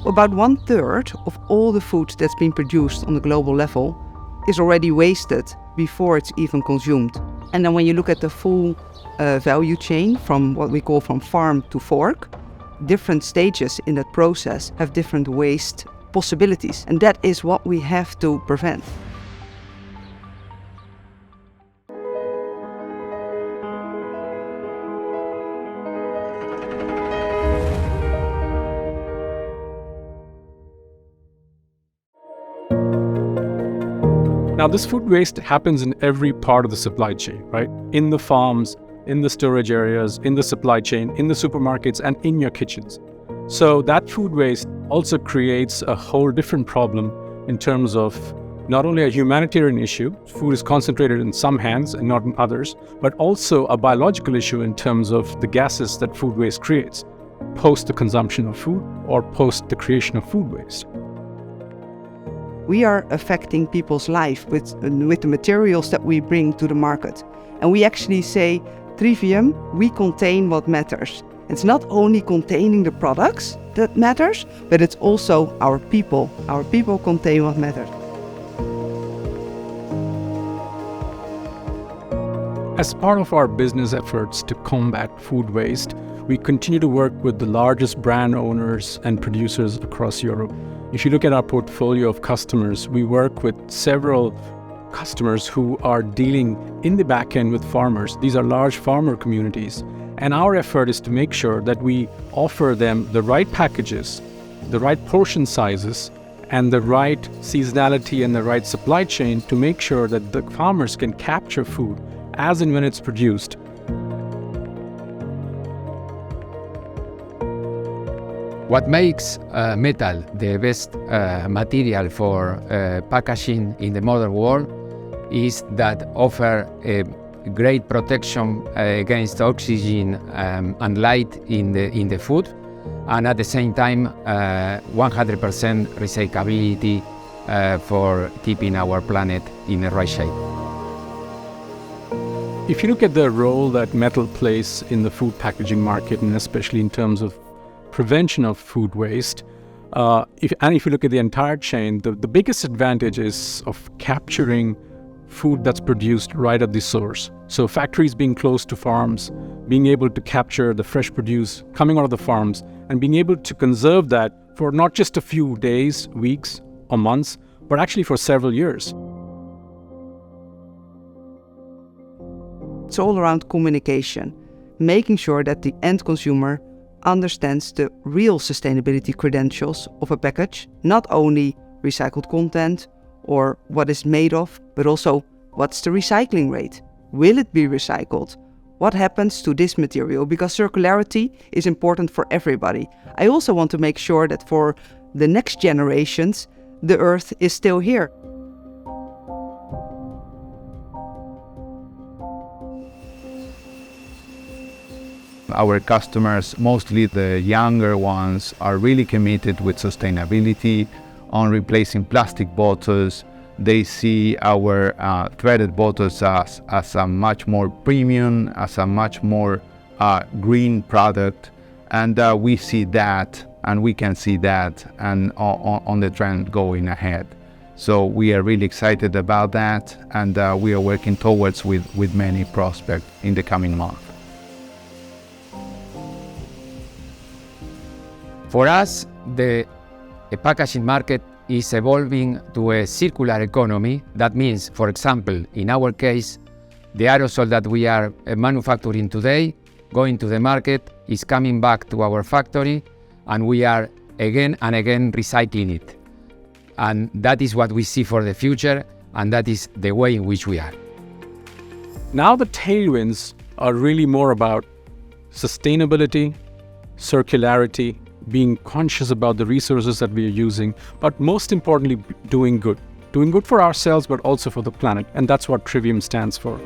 About 1/3 of all the food that's been produced on the global level is already wasted before it's even consumed. And then when you look at the full value chain from what we call from farm to fork, different stages in that process have different waste possibilities. And that is what we have to prevent. Now, this food waste happens in every part of the supply chain, right? In the farms, in the storage areas, in the supply chain, in the supermarkets, and in your kitchens. So that food waste also creates a whole different problem in terms of not only a humanitarian issue, food is concentrated in some hands and not in others, but also a biological issue in terms of the gases that food waste creates, post the consumption of food or post the creation of food waste. We are affecting people's life with the materials that we bring to the market. And we actually say, Trivium, we contain what matters. It's not only containing the products that matters, but it's also our people. Our people contain what matters. As part of our business efforts to combat food waste, we continue to work with the largest brand owners and producers across Europe. If you look at our portfolio of customers, we work with several customers who are dealing in the back end with farmers. These are large farmer communities. And our effort is to make sure that we offer them the right packages, the right portion sizes, and the right seasonality and the right supply chain to make sure that the farmers can capture food as and when it's produced. What makes metal the best material for packaging in the modern world is that offer a great protection against oxygen and light in the food, and at the same time 100% recyclability for keeping our planet in the right shape. If you look at the role that metal plays in the food packaging market, and especially in terms of prevention of food waste, if you look at the entire chain, the biggest advantage is of capturing food that's produced right at the source. So factories being close to farms, being able to capture the fresh produce coming out of the farms, and being able to conserve that for not just a few days, weeks, or months, but actually for several years. It's all around communication, making sure that the end consumer understands the real sustainability credentials of a package, not only recycled content or what it's made of, but also what's the recycling rate? Will it be recycled? What happens to this material? Because circularity is important for everybody. I also want to make sure that for the next generations, the earth is still here. Our customers, mostly the younger ones, are really committed with sustainability on replacing plastic bottles. They see our threaded bottles as a much more premium, as a much more green product. And we see that, and we can see that and on the trend going ahead. So we are really excited about that, and we are working towards with many prospects in the coming months. For us, the packaging market is evolving to a circular economy. That means, for example, in our case, the aerosol that we are manufacturing today, going to the market, is coming back to our factory, and we are again and again recycling it. And that is what we see for the future, and that is the way in which we are. Now the tailwinds are really more about sustainability, circularity, being conscious about the resources that we are using, but most importantly, doing good. Doing good for ourselves, but also for the planet. And that's what Trivium stands for.